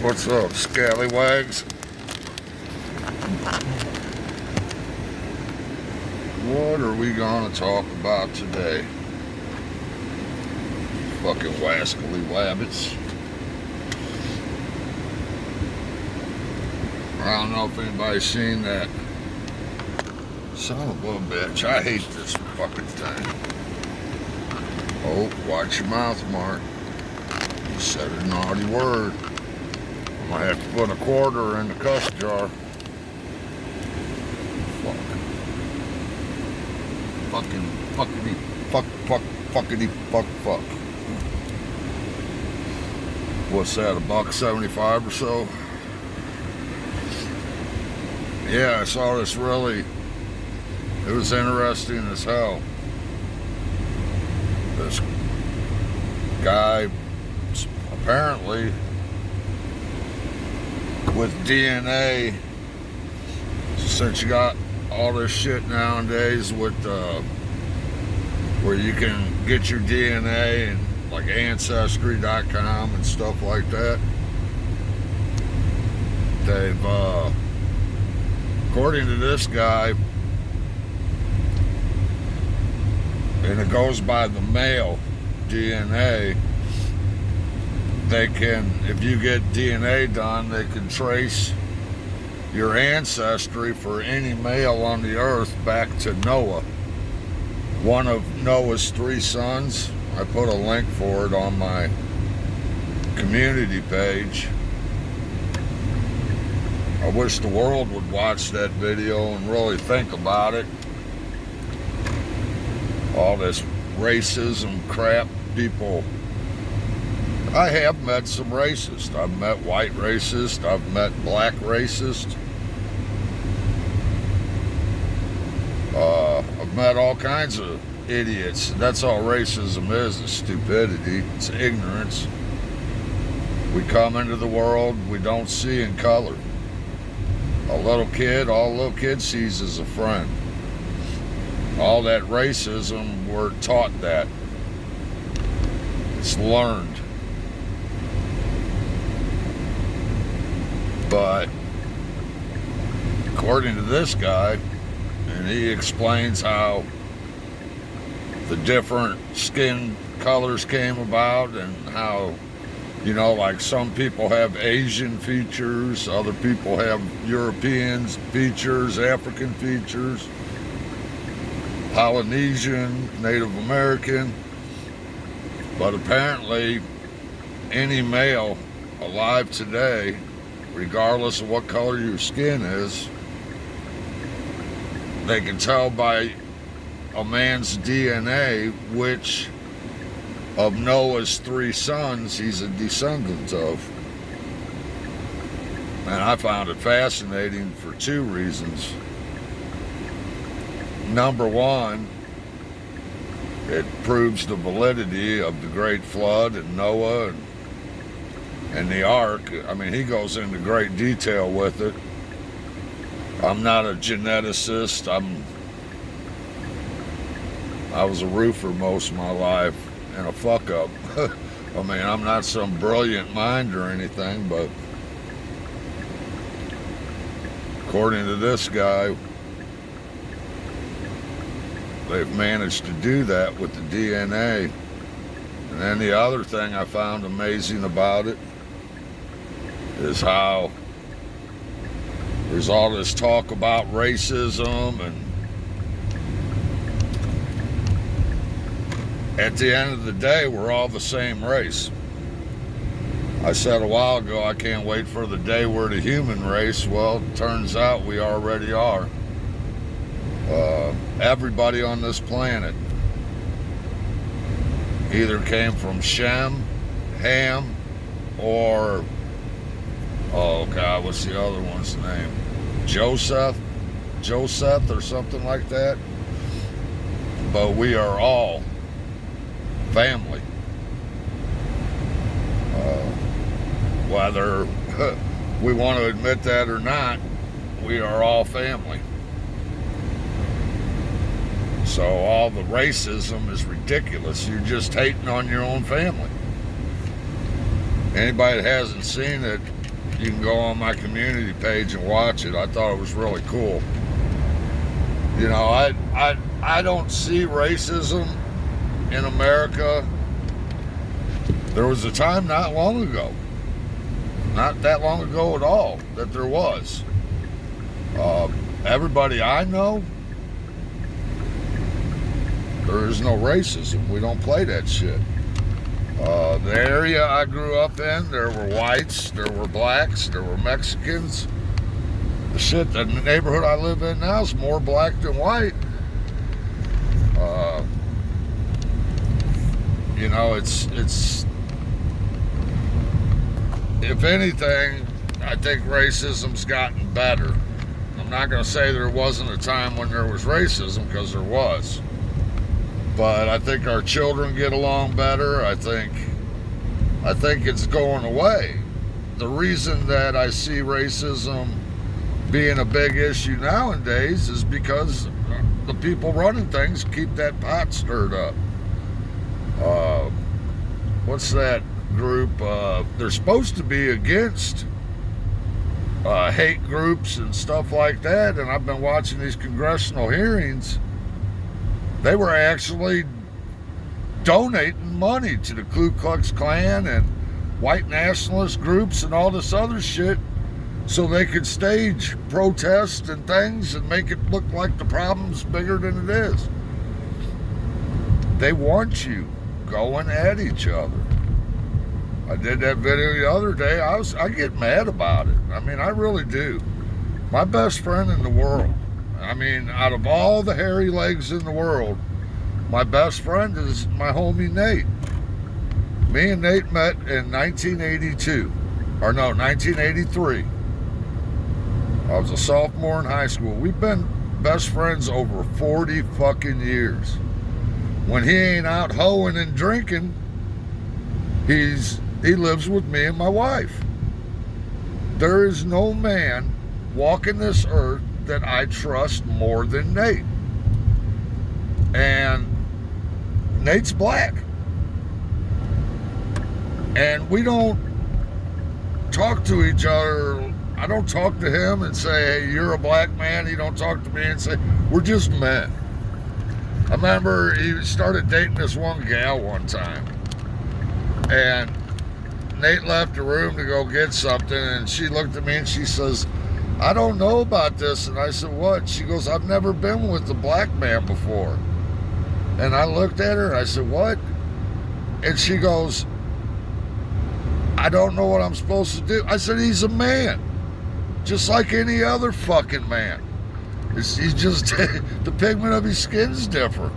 What's up, scallywags? What are we gonna talk about today? Fucking wascally wabbits. I don't know if anybody's seen that. Son of a bitch, I hate this fucking thing. Oh, watch your mouth, Mark. You said a naughty word. I'm gonna have to put a quarter in the cuss jar. Fuck. Fucking, fuckity, fuckity, fuck. What's that, $1.75 or so? Yeah, I saw this really, it was interesting as hell. This guy, apparently, with DNA, since you got all this shit nowadays with where you can get your DNA and like Ancestry.com and stuff like that, they've according to this guy, and it goes by the male DNA, they can, if you get DNA done, they can trace your ancestry for any male on the earth back to Noah, one of Noah's 3 sons. I put a link for it on my community page. I wish the world would watch that video and really think about it. All this racism crap, people. I have met some racists. I've met white racists. I've met black racists. I've met all kinds of idiots. That's all racism is stupidity. It's ignorance. We come into the world, we don't see in color. All a little kid sees is a friend. All that racism, we're taught that. It's learned. But according to this guy, and he explains how the different skin colors came about and how, you know, like some people have Asian features, other people have European features, African features, Polynesian, Native American. But apparently any male alive today, regardless of what color your skin is, they can tell by a man's DNA which of Noah's 3 sons he's a descendant of. And I found it fascinating for 2 reasons. Number one, it proves the validity of the Great Flood and Noah and the Ark. I mean, he goes into great detail with it. I'm not a geneticist. I was a roofer most of my life and a fuck up. I mean, I'm not some brilliant mind or anything, but according to this guy, they've managed to do that with the DNA. And then the other thing I found amazing about it is how there's all this talk about racism, and at the end of the day, we're all the same race. I said a while ago, I can't wait for the day we're the human race. Well, it turns out we already are. Everybody on this planet either came from Shem, Ham, or, oh God, what's the other one's name? Joseph or something like that. But we are all family. Whether we want to admit that or not, we are all family. So all the racism is ridiculous. You're just hating on your own family. Anybody that hasn't seen it, You can go on my community page and watch it. I thought it was really cool. You know, I don't see racism in America. There was a time not long ago, not that long ago at all, that there was. Everybody I know, there is no racism. We don't play that shit. The area I grew up in, there were whites, there were blacks, there were Mexicans. The neighborhood I live in now is more black than white. You know, it's if anything, I think racism's gotten better. I'm not going to say there wasn't a time when there was racism, because there was. But I think our children get along better. I think it's going away. The reason that I see racism being a big issue nowadays is because the people running things keep that pot stirred up. What's that group? They're supposed to be against hate groups and stuff like that, and I've been watching these congressional hearings. They were actually donating money to the Ku Klux Klan and white nationalist groups and all this other shit so they could stage protests and things and make it look like the problem's bigger than it is. They want you going at each other. I did that video the other day. I get mad about it. I mean, I really do. My best friend in the world, I mean, out of all the hairy legs in the world, my best friend is my homie Nate. Me and Nate met in 1982. Or no, 1983. I was a sophomore in high school. We've been best friends over 40 fucking years. When he ain't out hoeing and drinking, he lives with me and my wife. There is no man walking this earth that I trust more than Nate. And Nate's black. And we don't talk to each other. I don't talk to him and say, hey, you're a black man. He don't talk to me and say, we're just men. I remember he started dating this one gal one time. And Nate left the room to go get something, and she looked at me and she says, I don't know about this. And I said, what? She goes, I've never been with a black man before. And I looked at her and I said, what? And she goes, I don't know what I'm supposed to do. I said, he's a man, just like any other fucking man. He's just, the pigment of his skin's different.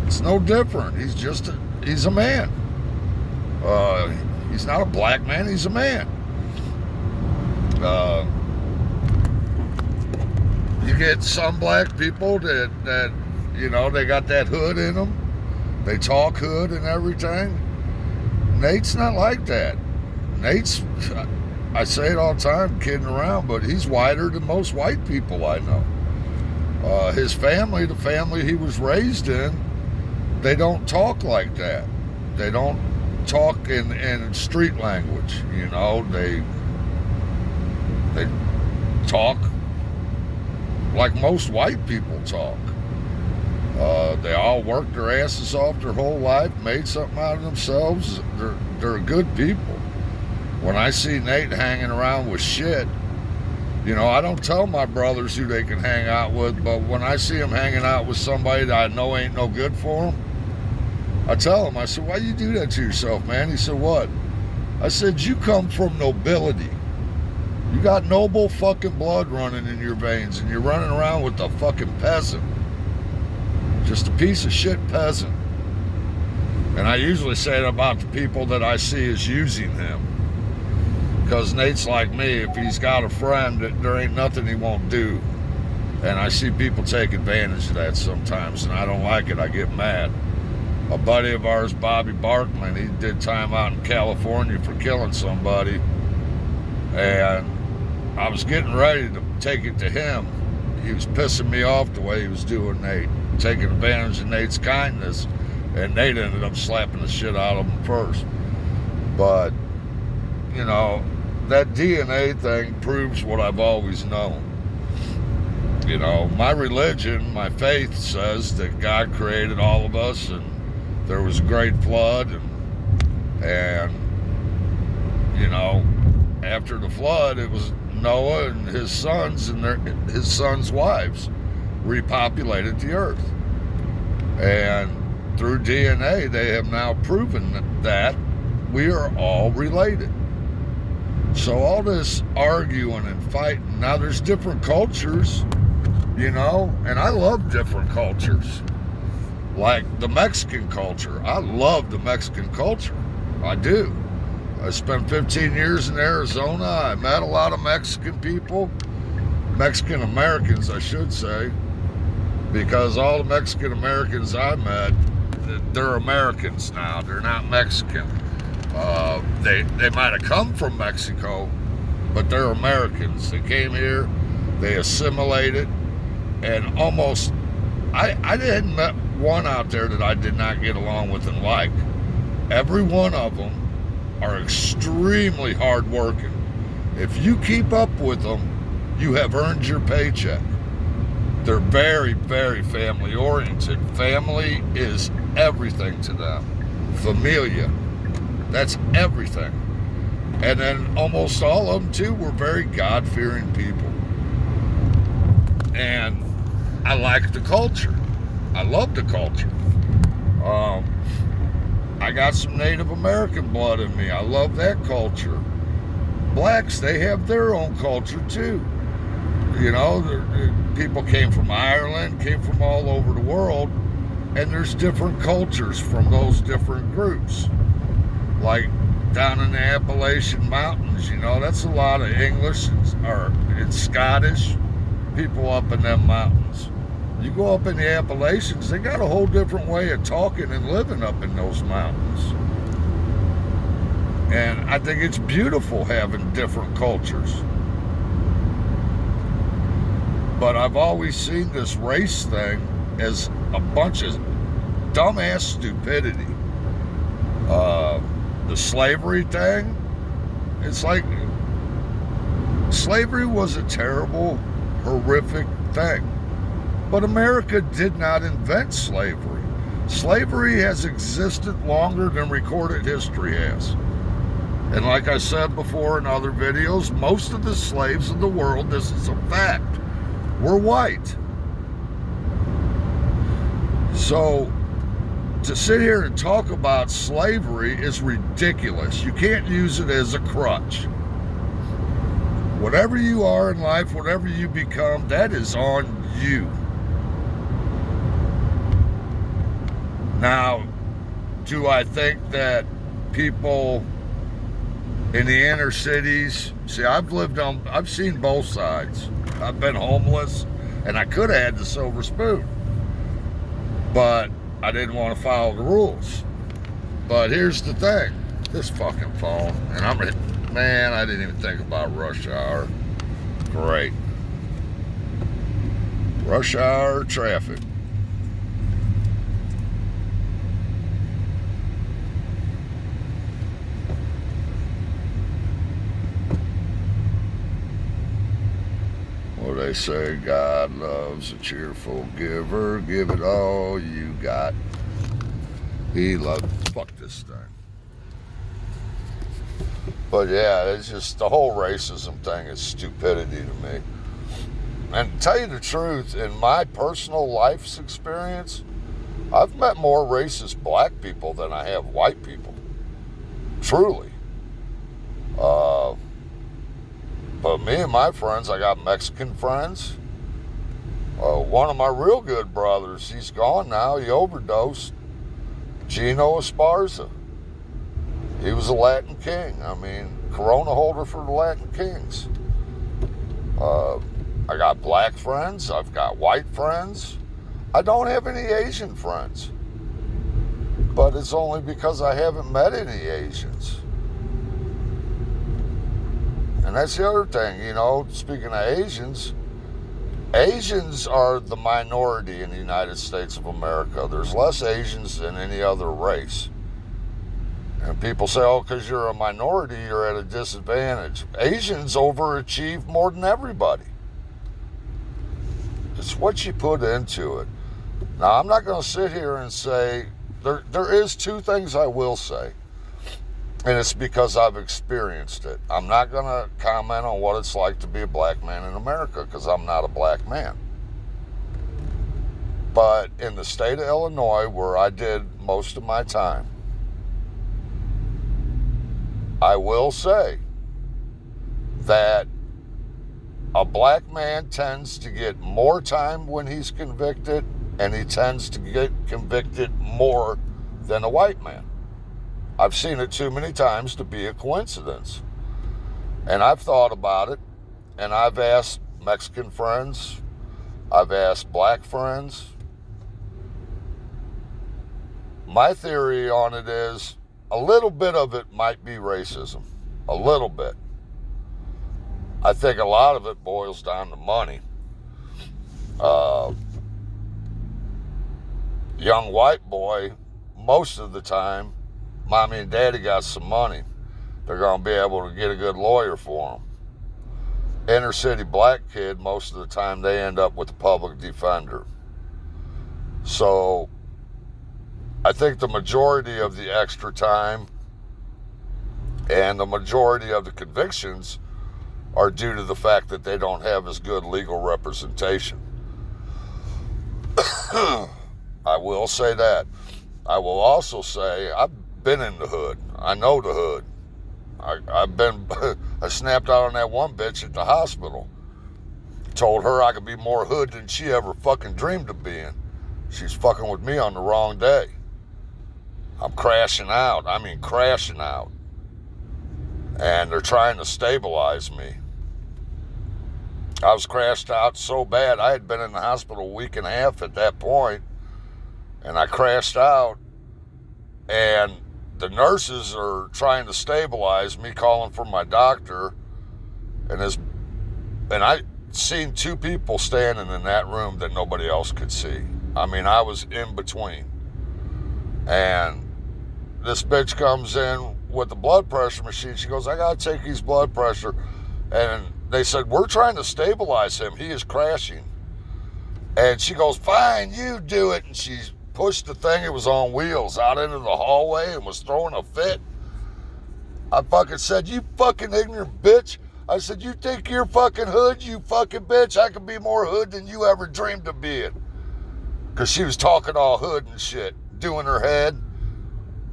It's no different. He's a man. He's not a black man, he's a man. You get some black people that you know, they got that hood in them. They talk hood and everything. Nate's not like that. Nate's, I say it all the time, kidding around, but he's whiter than most white people I know. His family, the family he was raised in, they don't talk like that. They don't talk in street language, you know. They talk like most white people talk. They all worked their asses off their whole life, made something out of themselves. They're good people. When I see Nate hanging around with shit, you know, I don't tell my brothers who they can hang out with, but when I see him hanging out with somebody that I know ain't no good for him, I tell him, I said, why you do that to yourself, man? He said, what? I said, you come from nobility. You got noble fucking blood running in your veins, and you're running around with a fucking peasant. Just a piece of shit peasant. And I usually say it about the people that I see as using him. Because Nate's like me. If he's got a friend, there ain't nothing he won't do. And I see people take advantage of that sometimes, and I don't like it. I get mad. A buddy of ours, Bobby Barkman, he did time out in California for killing somebody. And I was getting ready to take it to him. He was pissing me off the way he was doing Nate, taking advantage of Nate's kindness, and Nate ended up slapping the shit out of him first. But, you know, that DNA thing proves what I've always known. You know, my religion, my faith says that God created all of us, and there was a great flood, and you know, after the flood, it was Noah and his sons and his sons' wives repopulated the earth. And through DNA, they have now proven that we are all related. So all this arguing and fighting, now there's different cultures, you know, and I love different cultures. Like the Mexican culture. I love the Mexican culture. I do. I spent 15 years in Arizona. I met a lot of Mexican people. Mexican Americans, I should say. Because all the Mexican Americans I met, they're Americans now. They're not Mexican. They might have come from Mexico, but they're Americans. They came here, they assimilated, and almost, I hadn't met one out there that I did not get along with and like. Every one of them are extremely hardworking. If you keep up with them, you have earned your paycheck. They're very, very family oriented. Family is everything to them. Familia. That's everything. And then almost all of them too were very God-fearing people. And I like the culture. I love the culture. I got some Native American blood in me. I love that culture. Blacks, they have their own culture too. You know, people came from Ireland, came from all over the world, and there's different cultures from those different groups. Like down in the Appalachian Mountains, you know, that's a lot of English and Scottish people up in them mountains. You go up in the Appalachians, they got a whole different way of talking and living up in those mountains. And I think it's beautiful having different cultures. But I've always seen this race thing as a bunch of dumbass stupidity. The slavery thing, it's like slavery was a terrible, horrific thing. But America did not invent slavery. Slavery has existed longer than recorded history has. And like I said before in other videos, most of the slaves in the world, this is a fact, were white. So to sit here and talk about slavery is ridiculous. You can't use it as a crutch. Whatever you are in life, whatever you become, that is on you. Now, do I think that people in the inner cities, see, I've seen both sides. I've been homeless, and I could have had the silver spoon, but I didn't want to follow the rules. But here's the thing, this fucking phone, and I didn't even think about rush hour. Great. Rush hour traffic. Well, they say God loves a cheerful giver. Give it all you got. He loves... Fuck this thing. But yeah, it's just the whole racism thing is stupidity to me. And to tell you the truth, in my personal life's experience, I've met more racist black people than I have white people. Truly. But me and my friends, I got Mexican friends. One of my real good brothers, he's gone now, he overdosed. Gino Esparza. He was a Latin king. I mean, Corona holder for the Latin Kings. I got black friends. I've got white friends. I don't have any Asian friends. But it's only because I haven't met any Asians. And that's the other thing, you know, speaking of Asians, Asians are the minority in the United States of America. There's less Asians than any other race. And people say, oh, because you're a minority, you're at a disadvantage. Asians overachieve more than everybody. It's what you put into it. Now, I'm not going to sit here and say, there is two things I will say. And it's because I've experienced it. I'm not going to comment on what it's like to be a black man in America because I'm not a black man. But in the state of Illinois, where I did most of my time, I will say that a black man tends to get more time when he's convicted, and he tends to get convicted more than a white man. I've seen it too many times to be a coincidence. And I've thought about it, and I've asked Mexican friends, I've asked black friends. My theory on it is a little bit of it might be racism. A little bit. I think a lot of it boils down to money. Young white boy, most of the time, mommy and daddy got some money. They're going to be able to get a good lawyer for them. Inner city black kid, most of the time, they end up with a public defender. So I think the majority of the extra time and the majority of the convictions are due to the fact that they don't have as good legal representation. I will say that. I will also say I've been in the hood. I know the hood. I snapped out on that one bitch at the hospital. Told her I could be more hood than she ever fucking dreamed of being. She's fucking with me on the wrong day. I'm crashing out. I mean crashing out. And they're trying to stabilize me. I was crashed out so bad, I had been in the hospital a week and a half at that point, and I crashed out, and the nurses are trying to stabilize me, calling for my doctor, and I seen two people standing in that room that nobody else could see. I mean, I was in between. And this bitch comes in with the blood pressure machine. She goes, I gotta take his blood pressure. And they said, we're trying to stabilize him. He is crashing. And she goes, fine, you do it. And she pushed the thing, it was on wheels, out into the hallway and was throwing a fit. I fucking said, you fucking ignorant bitch. I said, you think you're fucking hood, you fucking bitch? I could be more hood than you ever dreamed of being. Because she was talking all hood and shit, doing her head.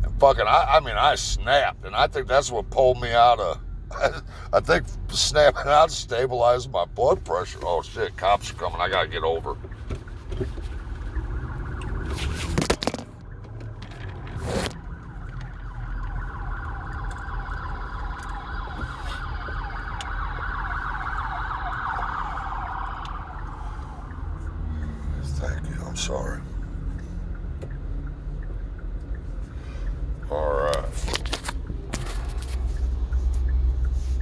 And fucking, I snapped. And I think that's what pulled me out of, I think snapping out stabilized my blood pressure. Oh shit, cops are coming. I gotta get over. Thank you, I'm sorry. Alright.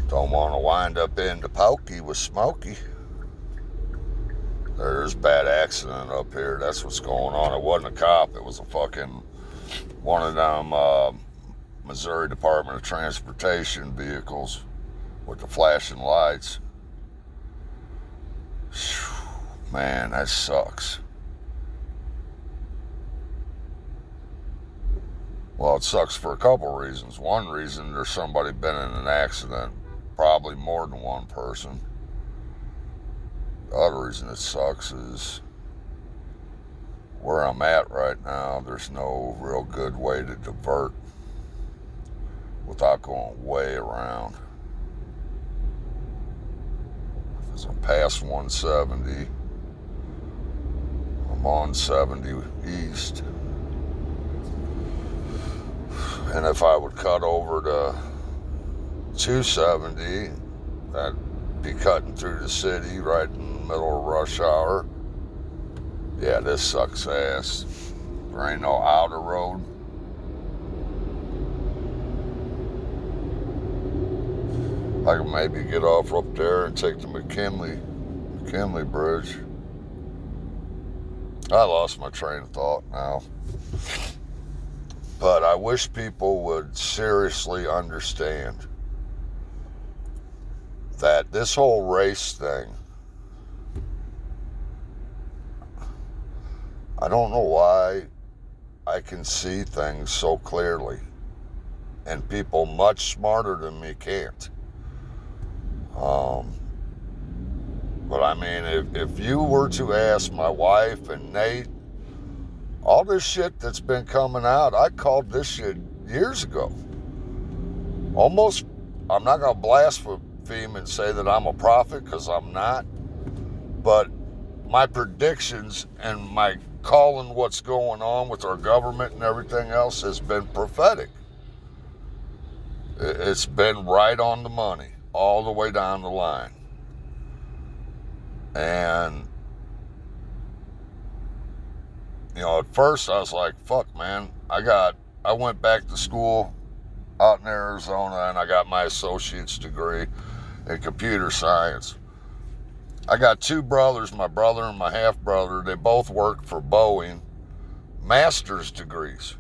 Don't want to wind up in the pokey with Smokey. There's a bad accident up here. That's what's going on. It wasn't a cop. It was a fucking one of them Missouri Department of Transportation vehicles with the flashing lights. Man, that sucks. Well, it sucks for a couple reasons. One reason, there's somebody been in an accident. Probably more than one person. The other reason it sucks is where I'm at right now, there's no real good way to divert without going way around. As I'm past 170, I'm on 70 east. And if I would cut over to 270, that'd be cutting through the city right in the middle of rush hour. Yeah, this sucks ass. There ain't no outer road. I can maybe get off up there and take the McKinley Bridge. I lost my train of thought now. But I wish people would seriously understand that this whole race thing, I don't know why I can see things so clearly, and people much smarter than me can't. But I mean, if you were to ask my wife and Nate, all this shit that's been coming out, I called this shit years ago. Almost, I'm not going to blaspheme and say that I'm a prophet, because I'm not. But my predictions and my calling what's going on with our government and everything else has been prophetic. It's been right on the money, all the way down the line. And, you know, at first I was like, fuck, man. I went back to school out in Arizona, and I got my associate's degree in computer science. I got two brothers, my brother and my half-brother. They both work for Boeing, master's degrees.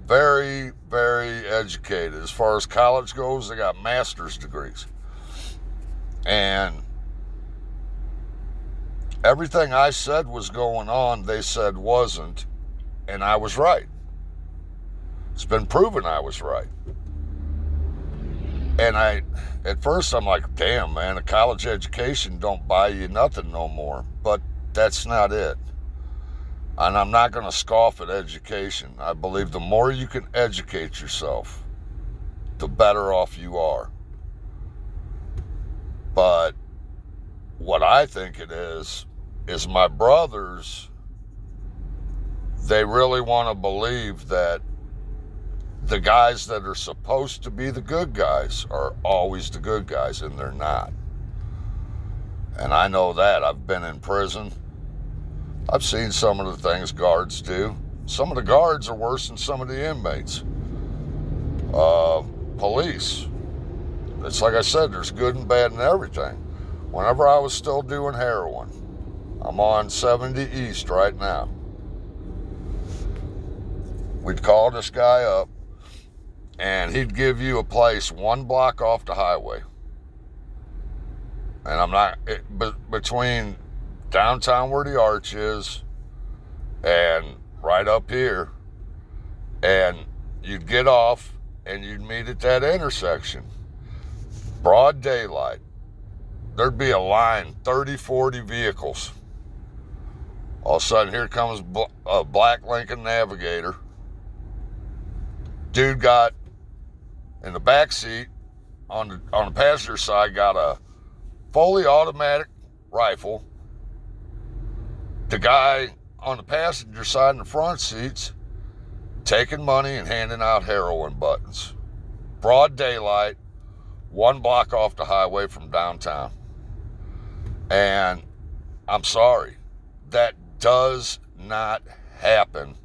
Very, very educated. As far as college goes, they got master's degrees. And everything I said was going on, they said wasn't, and I was right. It's been proven I was right. And at first I'm like, damn, man, a college education don't buy you nothing no more. But that's not it. And I'm not going to scoff at education. I believe the more you can educate yourself, the better off you are. But what I think it is my brothers, they really want to believe that the guys that are supposed to be the good guys are always the good guys, and they're not. And I know that. I've been in prison. I've seen some of the things guards do. Some of the guards are worse than some of the inmates. Police. It's like I said, there's good and bad in everything. Whenever I was still doing heroin, I'm on 70 East right now. We'd call this guy up, and he'd give you a place 1 block off the highway. And between downtown where the arch is and right up here, and you'd get off and you'd meet at that intersection. Broad daylight. There'd be a line, 30, 40 vehicles. All of a sudden, here comes a black Lincoln Navigator. Dude got in the back seat on the passenger side, got a fully automatic rifle. The guy on the passenger side in the front seats taking money and handing out heroin buttons. Broad daylight, 1 block off the highway from downtown. And I'm sorry, that does not happen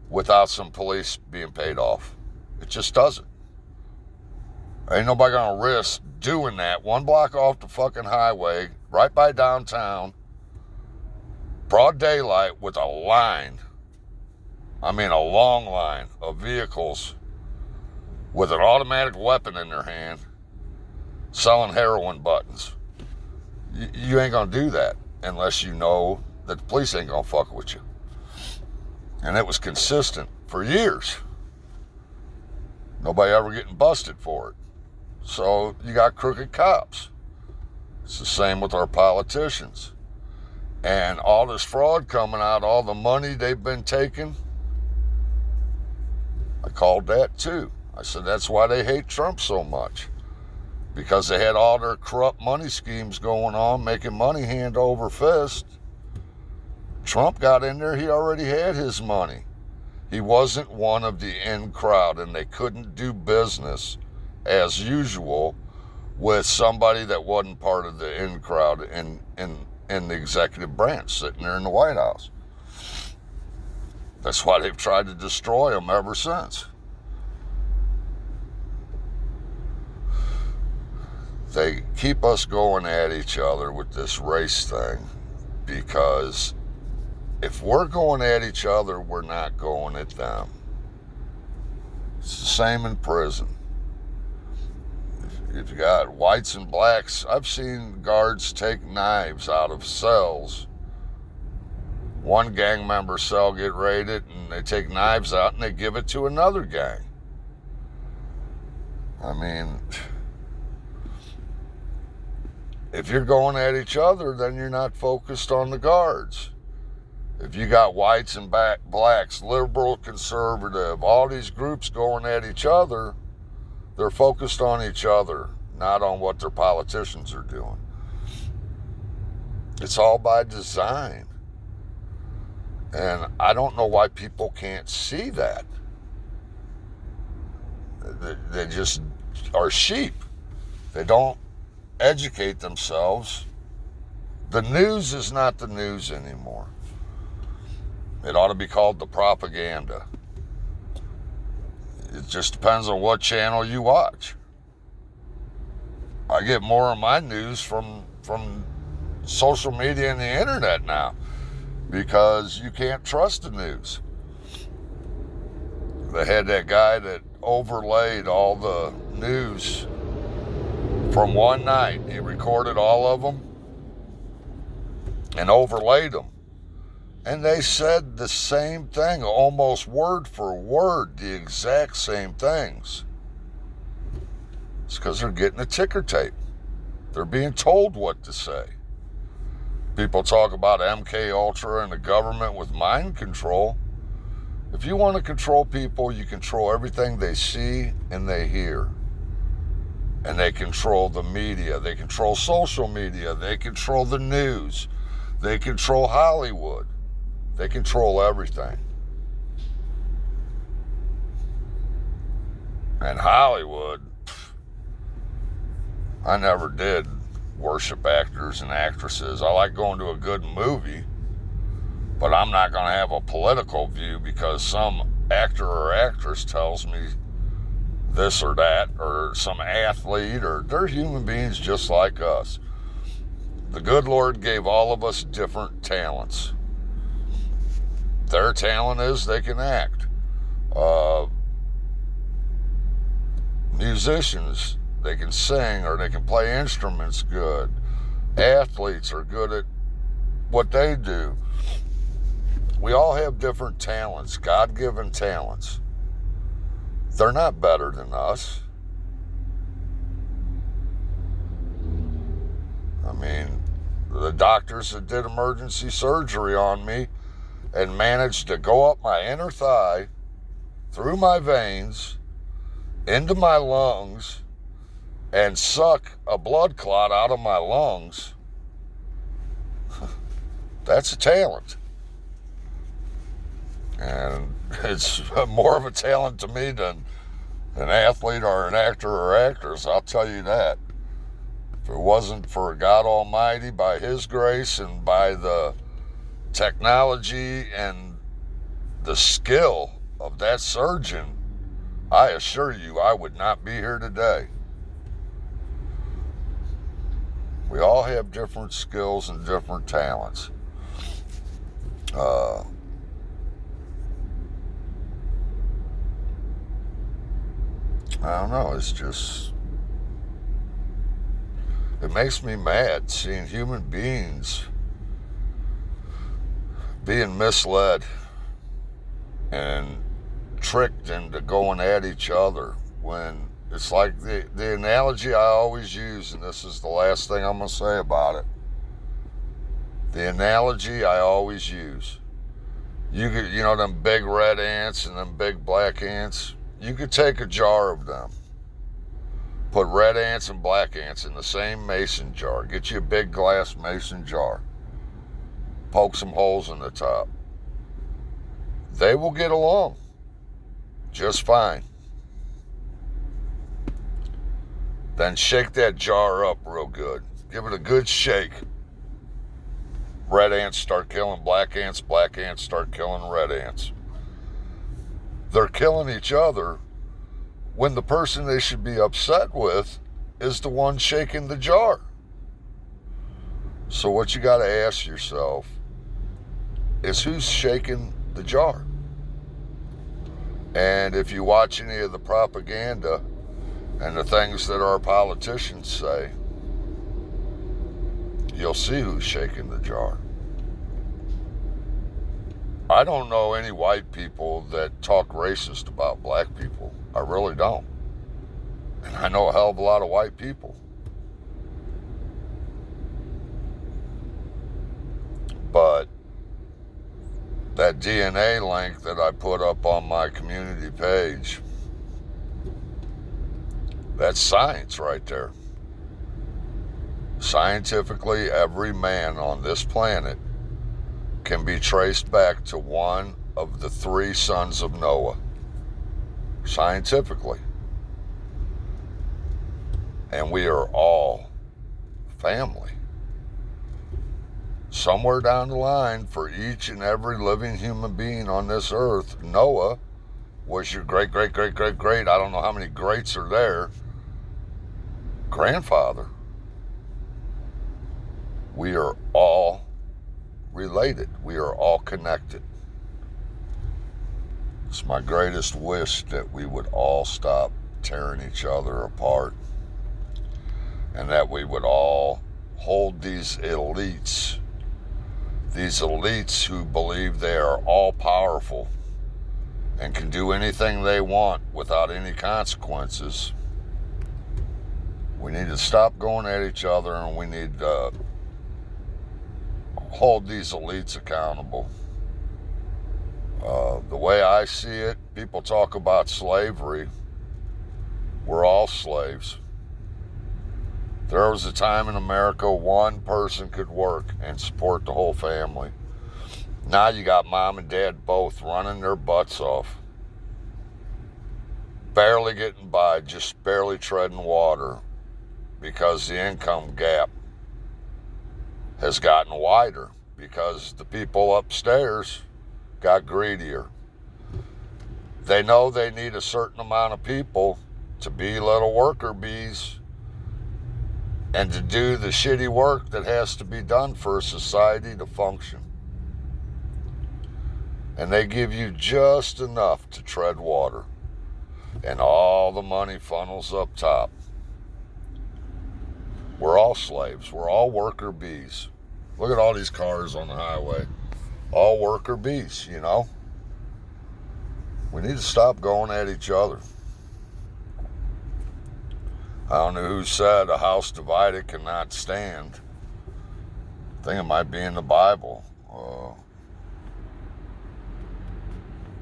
without some police being paid off. It just doesn't. Ain't nobody gonna risk doing that 1 block off the fucking highway, right by downtown, broad daylight, with a line, I mean a long line of vehicles with an automatic weapon in their hand, selling heroin buttons. You ain't gonna do that unless you know that the police ain't gonna fuck with you. And it was consistent for years. Nobody ever getting busted for it. So you got crooked cops. It's the same with our politicians. And all this fraud coming out, all the money they've been taking, I called that too. I said that's why they hate Trump so much. Because they had all their corrupt money schemes going on, making money hand over fist. Trump got in there, he already had his money. He wasn't one of the in crowd, and they couldn't do business as usual with somebody that wasn't part of the in crowd in the executive branch sitting there in the White House. That's why they've tried to destroy him ever since. They keep us going at each other with this race thing because If we're going at each other, we're not going at them. It's the same in prison. If you got whites and blacks, I've seen guards take knives out of cells. One gang member cell get raided and they take knives out and they give it to another gang. I mean, if you're going at each other, then you're not focused on the guards. If you got whites and blacks, liberal, conservative, all these groups going at each other, they're focused on each other, not on what their politicians are doing. It's all by design. And I don't know why people can't see that. They just are sheep. They don't educate themselves. The news is not the news anymore. It ought to be called the propaganda. It just depends on what channel you watch. I get more of my news from social media and the internet now because you can't trust the news. They had that guy that overlaid all the news from one night. He recorded all of them and overlaid them. And they said the same thing, almost word for word, the exact same things. It's because they're getting a ticker tape. They're being told what to say. People talk about MK Ultra and the government with mind control. If you want to control people, you control everything they see and they hear. And they control the media. They control social media. They control the news. They control Hollywood. They control everything. And Hollywood, I never did worship actors and actresses. I like going to a good movie, but I'm not going to have a political view because some actor or actress tells me this or that, or some athlete, or they're human beings just like us. The good Lord gave all of us different talents. Their talent is they can act. Musicians, they can sing or they can play instruments good. Athletes are good at what they do. We all have different talents, God-given talents. They're not better than us. I mean, the doctors that did emergency surgery on me and managed to go up my inner thigh, through my veins, into my lungs, and suck a blood clot out of my lungs. That's a talent. And it's more of a talent to me than an athlete or an actor or actress, I'll tell you that. If it wasn't for God Almighty, by His grace and by the technology and the skill of that surgeon, I assure you I would not be here today. We all have different skills and different talents. I don't know, it's just, it makes me mad seeing human beings being misled and tricked into going at each other when it's like the analogy I always use, and this is the last thing I'm going to say about it. The analogy I always use. You could, you know, them big red ants and them big black ants, you could take a jar of them, put red ants and black ants in the same mason jar. Get you a big glass mason jar. Poke some holes in the top. They will get along just fine. Then shake that jar up real good. Give it a good shake. Red ants start killing black ants start killing red ants. They're killing each other when the person they should be upset with is the one shaking the jar. So what you got to ask yourself is who's shaking the jar. And if you watch any of the propaganda and the things that our politicians say, you'll see who's shaking the jar. I don't know any white people that talk racist about black people. I really don't. And I know a hell of a lot of white people. But that DNA link that I put up on my community page, that's science right there. Scientifically, every man on this planet can be traced back to one of the 3 sons of Noah. Scientifically. And we are all family. Somewhere down the line, for each and every living human being on this earth, Noah was your great, I don't know how many greats are there, grandfather. We are all related. We are all connected. It's my greatest wish that we would all stop tearing each other apart, and that we would all hold these elites who believe they are all powerful and can do anything they want without any consequences. We need to stop going at each other, and we need to hold these elites accountable. The way I see it, people talk about slavery. We're all slaves. There was a time in America one person could work and support the whole family. Now you got mom and dad both running their butts off, barely getting by, just barely treading water, because the income gap has gotten wider, because the people upstairs got greedier. They know they need a certain amount of people to be little worker bees and to do the shitty work that has to be done for a society to function. And they give you just enough to tread water, and all the money funnels up top. We're all slaves. We're all worker bees. Look at all these cars on the highway. All worker bees, you know? We need to stop going at each other. I don't know who said a house divided cannot stand. I think it might be in the Bible.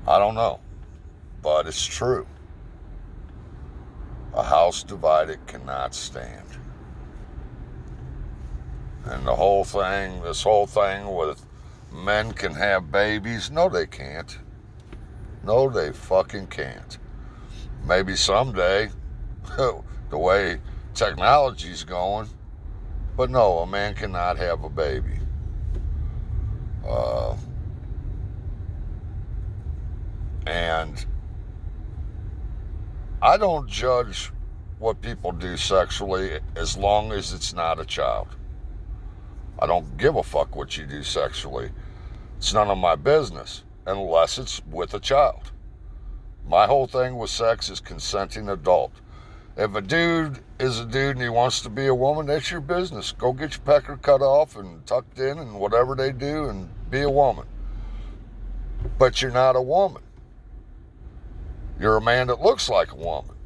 I don't know. But it's true. A house divided cannot stand. And this whole thing with men can have babies, no they can't. No they fucking can't. Maybe someday, the way technology's going, but no, a man cannot have a baby. And I don't judge what people do sexually as long as it's not a child. I don't give a fuck what you do sexually. It's none of my business unless it's with a child. My whole thing with sex is consenting adult. If a dude is a dude and he wants to be a woman, that's your business. Go get your pecker cut off and tucked in and whatever they do and be a woman. But you're not a woman. You're a man that looks like a woman.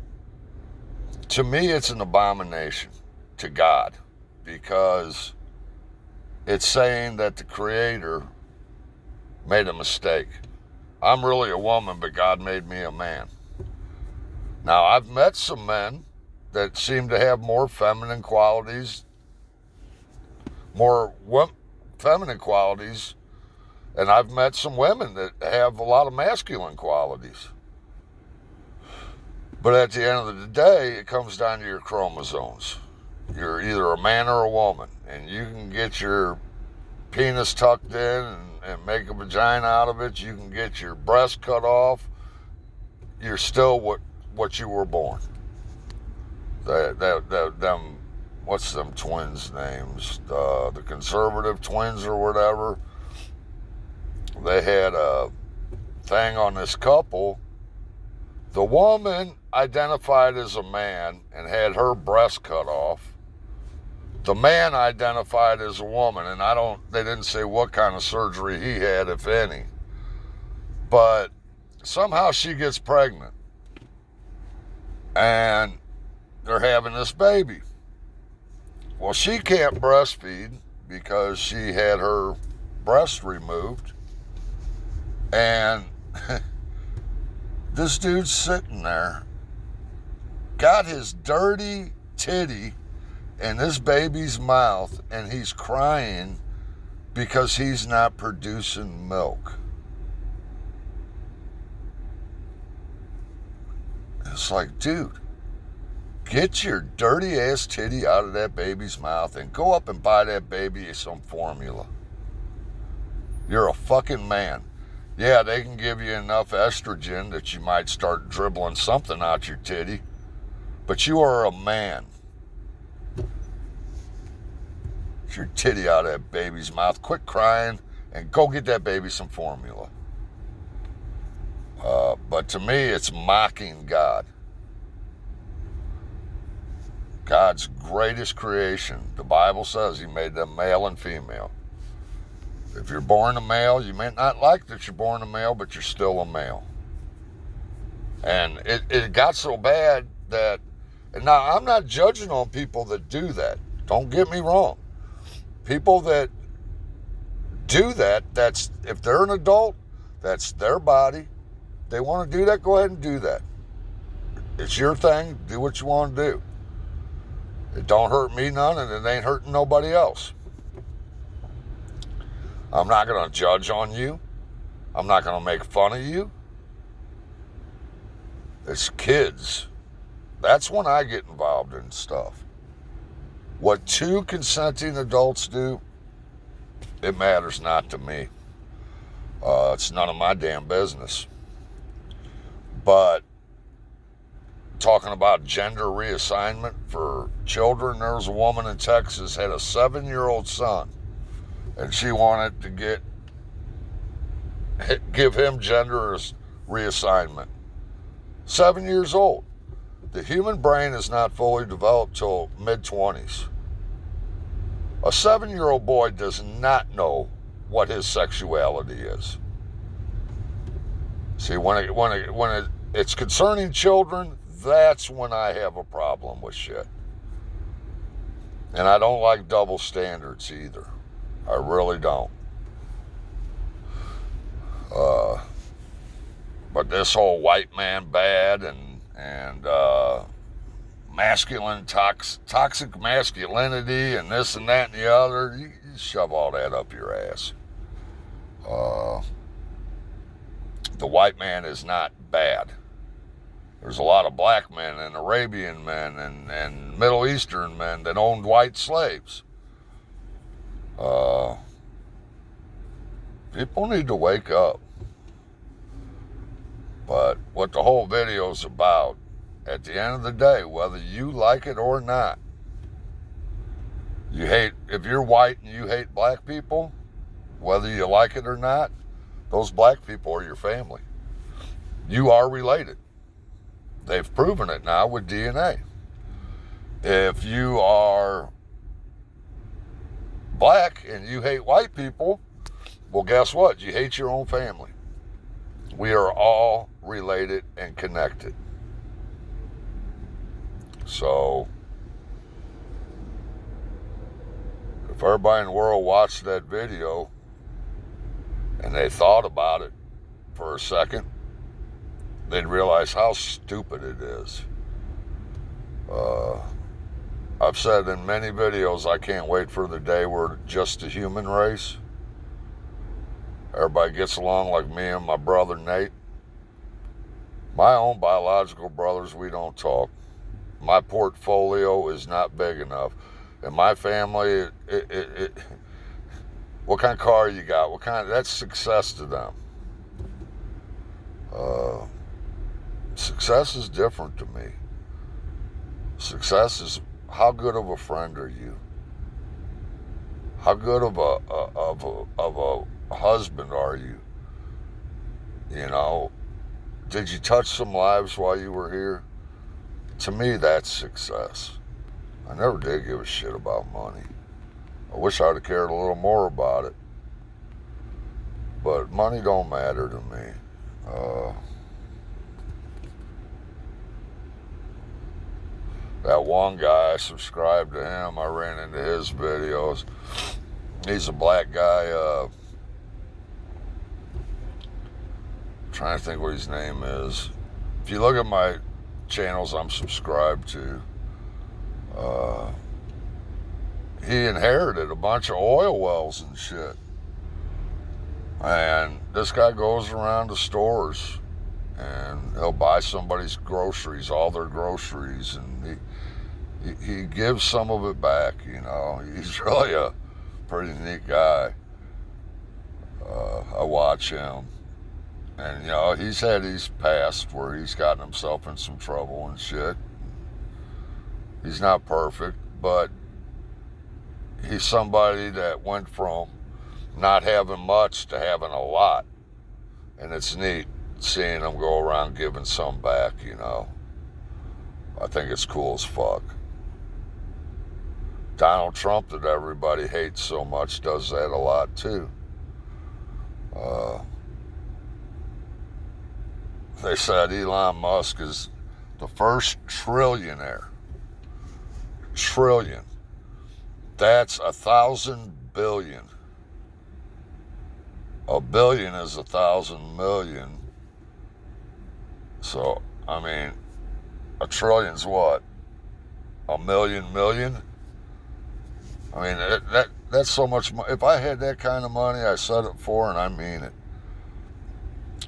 To me, it's an abomination to God, because it's saying that the Creator made a mistake. I'm really a woman, but God made me a man. Now, I've met some men that seem to have more feminine qualities, and I've met some women that have a lot of masculine qualities. But at the end of the day, it comes down to your chromosomes. You're either a man or a woman, and you can get your penis tucked in and make a vagina out of it. You can get your breast cut off. You're still what you were born. What's them twins' names? The conservative twins or whatever. they had a thing on this couple. The woman identified as a man and had her breast cut off. The man identified as a woman, and they didn't say what kind of surgery he had, if any. But somehow she gets pregnant. And they're having this baby. Well, she can't breastfeed because she had her breast removed. And this dude's sitting there, got his dirty titty in this baby's mouth, and he's crying because he's not producing milk. It's like, dude, get your dirty ass titty out of that baby's mouth and go up and buy that baby some formula. You're a fucking man. Yeah, they can give you enough estrogen that you might start dribbling something out your titty, but you are a man. Get your titty out of that baby's mouth. Quit crying and go get that baby some formula. But to me, it's mocking God. God's greatest creation. The Bible says he made them male and female. If you're born a male, you may not like that you're born a male, but you're still a male. And it got so bad that, and now I'm not judging on people that do that. Don't get me wrong. People that do that, that's, if they're an adult, that's their body. They want to do that, go ahead and do that. It's your thing. Do what you want to do. It don't hurt me none, and it ain't hurting nobody else. I'm not going to judge on you. I'm not going to make fun of you. It's kids. That's when I get involved in stuff. What two consenting adults do, it matters not to me. It's none of my damn business. But talking about gender reassignment for children, there was a woman in Texas had a 7-year-old son, and she wanted to give him gender reassignment. 7 years old. The human brain is not fully developed till mid-20s. A 7-year-old boy does not know what his sexuality is. See, when it's concerning children, that's when I have a problem with shit. And I don't like double standards either. I really don't. But this whole white man bad and masculine toxic masculinity and this and that and the other, you shove all that up your ass. The white man is not bad. There's a lot of black men and Arabian men and Middle Eastern men that owned white slaves. People need to wake up. But what the whole video is about, at the end of the day, whether you like it or not, if you're white and you hate black people, whether you like it or not, those black people are your family. You are related. They've proven it now with DNA. If you are black and you hate white people, well, guess what? You hate your own family. We are all related and connected. So, if everybody in the world watched that video and they thought about it for a second, they'd realize how stupid it is. I've said in many videos, I can't wait for the day we're just a human race. Everybody gets along like me and my brother Nate. My own biological brothers, we don't talk. My portfolio is not big enough. In my family, what kind of car you got? That's success to them. Success is different to me. Success is how good of a friend are you? How good of a husband are you? You know, did you touch some lives while you were here? To me, that's success. I never did give a shit about money. I wish I'd have cared a little more about it. But money don't matter to me. Uh, that one guy, I subscribed to him. I ran into his videos. He's a black guy. Trying to think what his name is. If you look at my channels I'm subscribed to, he inherited a bunch of oil wells and shit. And this guy goes around to stores and he'll buy somebody's groceries, all their groceries, and he gives some of it back, you know. He's really a pretty neat guy. I watch him. And, you know, he's had his past where he's gotten himself in some trouble and shit. He's not perfect, but he's somebody that went from not having much to having a lot. And it's neat seeing him go around giving some back, you know. I think it's cool as fuck. Donald Trump, that everybody hates so much, does that a lot too. They said Elon Musk is the first trillionaire. Trillion. That's 1,000 billion. A billion is 1,000 million. So, I mean, a trillion's what? A million million? I mean, that's so much money. If I had that kind of money, I said it before and I mean it.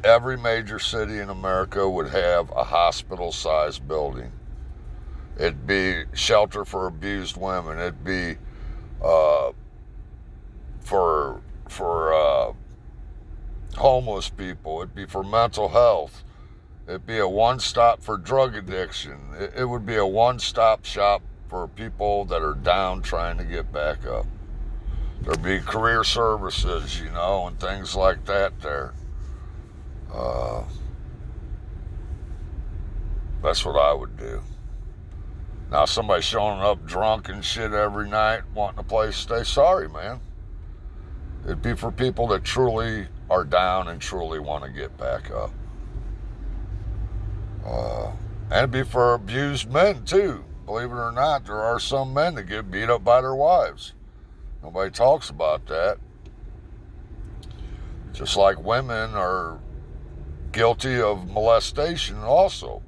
Every major city in America would have a hospital-sized building. It'd be shelter for abused women. It'd be for homeless people. It'd be for mental health. It'd be a one-stop for drug addiction. It would be a one-stop shop for people that are down trying to get back up. There'd be career services, you know, and things like that there. That's what I would do. Now, somebody showing up drunk and shit every night, wanting a place to stay, sorry, man. It'd be for people that truly are down and truly want to get back up. And it'd be for abused men, too. Believe it or not, there are some men that get beat up by their wives. Nobody talks about that. Just like women are guilty of molestation also.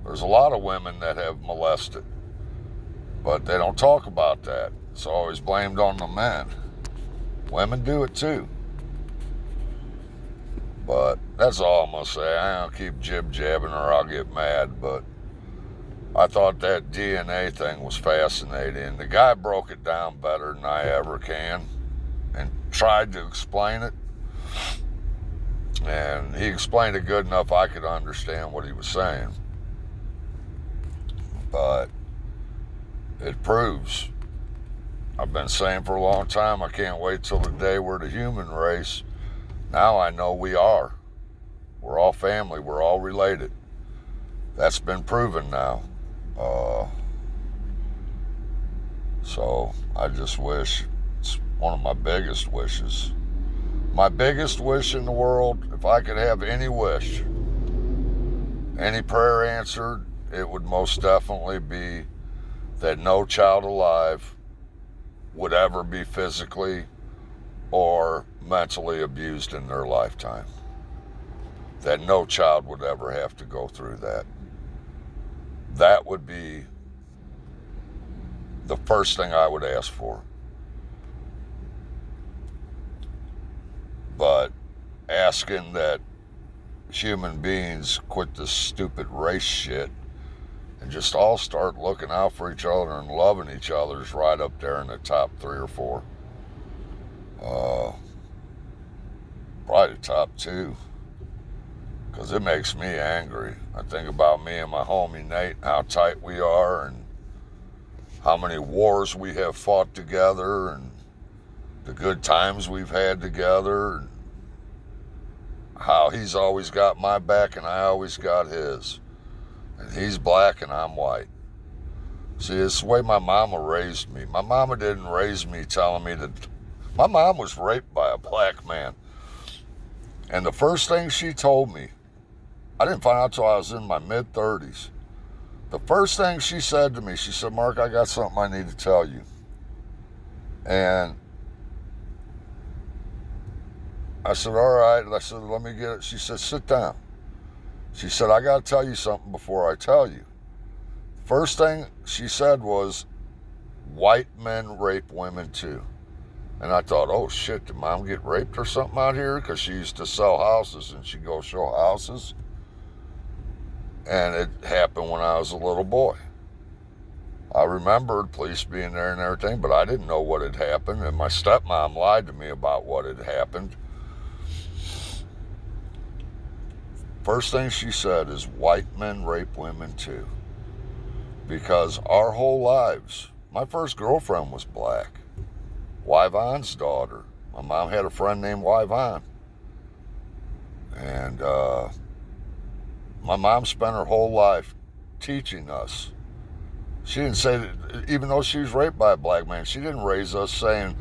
There's a lot of women that have molested, but they don't talk about that. It's always blamed on the men. Women do it too. But that's all I'm going to say. I don't keep jib-jabbing or I'll get mad, but I thought that DNA thing was fascinating. The guy broke it down better than I ever can and tried to explain it. And he explained it good enough I could understand what he was saying. But it proves, I've been saying for a long time, I can't wait till the day we're the human race. Now I know we are. We're all family. We're all related. That's been proven now. So I just wish, it's one of my biggest wishes. My biggest wish in the world, if I could have any wish, any prayer answered, it would most definitely be that no child alive would ever be physically or mentally abused in their lifetime. That no child would ever have to go through that. That would be the first thing I would ask for. But asking that human beings quit this stupid race shit and just all start looking out for each other and loving each other is right up there in the top 3 or 4. Probably the top 2. Because it makes me angry. I think about me and my homie Nate, how tight we are and how many wars we have fought together and the good times we've had together and how he's always got my back and I always got his. And he's black and I'm white. See, it's the way my mama raised me. My mama didn't raise me telling me that. My mom was raped by a black man. And the first thing she told me, I didn't find out until I was in my mid-30s. The first thing she said to me, she said, Mark, I got something I need to tell you. And I said, all right. And I said, let me get it. She said, sit down. She said, I got to tell you something before I tell you. First thing she said was, white men rape women too. And I thought, oh shit, did mom get raped or something out here? Because she used to sell houses and she'd go show houses. And it happened when I was a little boy. I remembered police being there and everything, but I didn't know what had happened. And my stepmom lied to me about what had happened. First thing she said is, white men rape women too. Because our whole lives, my first girlfriend was black. Wyvon's daughter. My mom had a friend named Wyvon. And my mom spent her whole life teaching us. She didn't say that, even though she was raped by a black man, she didn't raise us saying,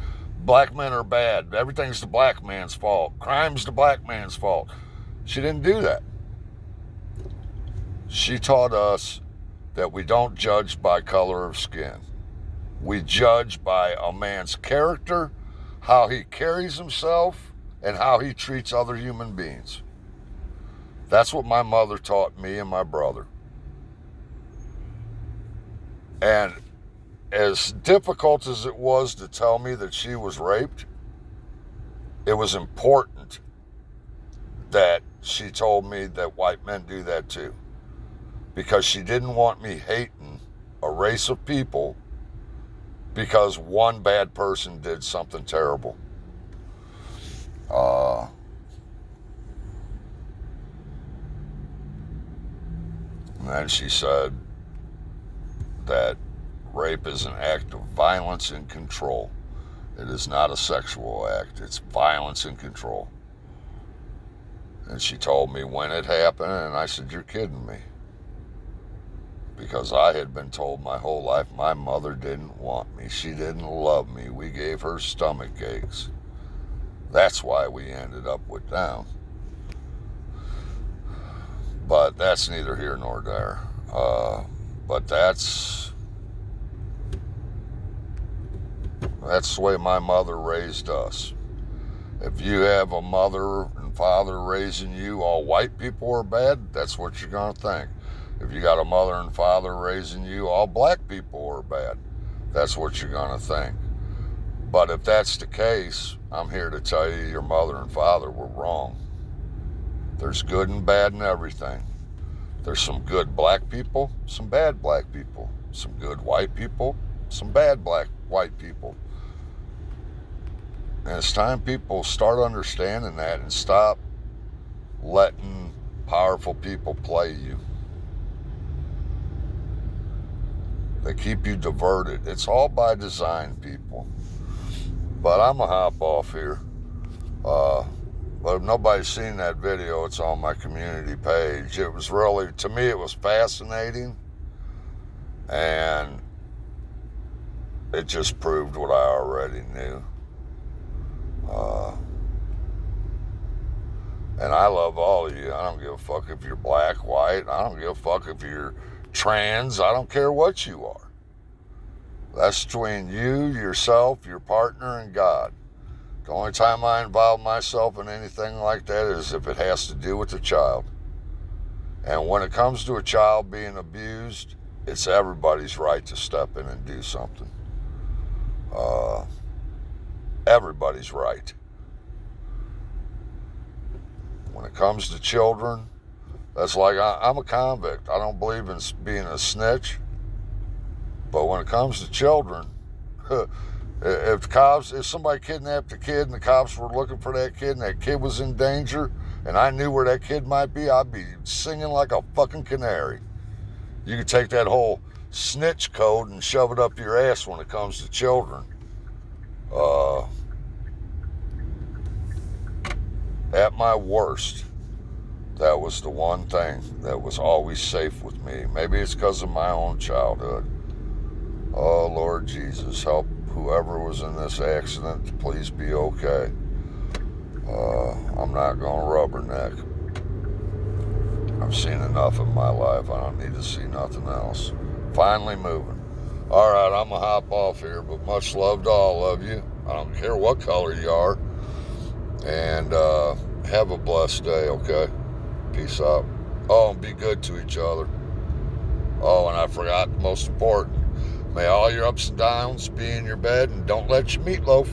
black men are bad, everything's the black man's fault, crime's the black man's fault. She didn't do that. She taught us that we don't judge by color of skin. We judge by a man's character, how he carries himself, and how he treats other human beings. That's what my mother taught me and my brother. And as difficult as it was to tell me that she was raped, it was important that she told me that white men do that too. Because she didn't want me hating a race of people because one bad person did something terrible. And then she said that rape is an act of violence and control. It is not a sexual act. It's violence and control. And she told me when it happened, and I said, you're kidding me. Because I had been told my whole life my mother didn't want me. She didn't love me. We gave her stomach aches. That's why we ended up with them. But that's neither here nor there. But that's the way my mother raised us. If you have a mother and father raising you, all white people are bad, that's what you're going to think. If you got a mother and father raising you, all black people are bad, that's what you're going to think. But if that's the case, I'm here to tell you your mother and father were wrong. There's good and bad in everything. There's some good black people, some bad black people, some good white people, some bad white people. And it's time people start understanding that and stop letting powerful people play you. They keep you diverted. It's all by design, people. But I'm going to hop off here. But if nobody's seen that video, it's on my community page. It was really, to me, it was fascinating. And it just proved what I already knew. And I love all of you. I don't give a fuck if you're black, white. I don't give a fuck if you're trans. I don't care what you are. That's between you, yourself, your partner, and God. The only time I involve myself in anything like that is if it has to do with a child. And when it comes to a child being abused, it's everybody's right to step in and do something. Everybody's right. When it comes to children, that's like, I'm a convict. I don't believe in being a snitch. But when it comes to children, if somebody kidnapped a kid and the cops were looking for that kid and that kid was in danger and I knew where that kid might be, I'd be singing like a fucking canary. You could take that whole snitch code and shove it up your ass when it comes to children. At my worst, That was the one thing that was always safe with me. Maybe it's because of my own childhood. Oh, Lord Jesus, help whoever was in this accident to please be okay. I'm not going to rubberneck. I've seen enough in my life. I don't need to see nothing else. Finally moving. All right, I'm going to hop off here, but much love to all of you. I don't care what color you are. And have a blessed day, okay? Peace out. Oh, and be good to each other. Oh, and I forgot the most important. May all your ups and downs be in your bed, and don't let your meatloaf.